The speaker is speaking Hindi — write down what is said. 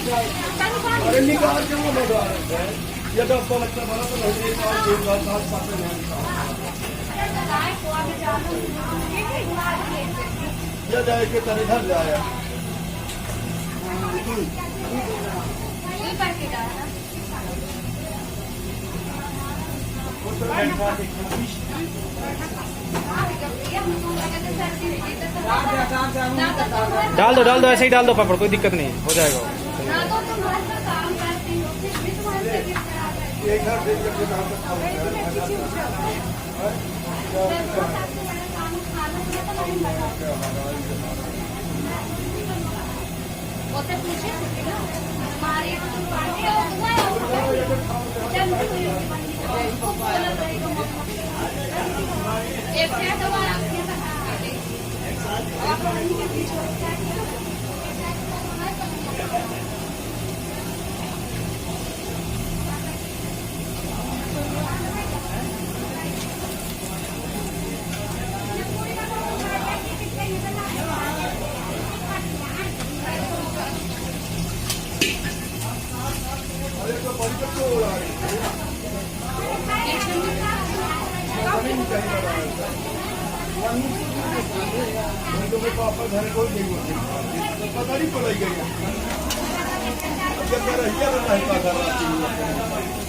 अरे निकाल के वो लगा रहे हैं ये तो आपको लगता है बड़ा तो नहीं निकाल के साथ साथ में नहीं ये जाए के तरह इधर जाए डाल दो ऐसे ही डाल दो पापड़, कोई दिक्कत नहीं, हो जाएगा। एक घर देख के काम करता हूं पापा घर कोई नहीं होती पता नहीं पड़ा गई जब रहिए ना नहीं पता रहती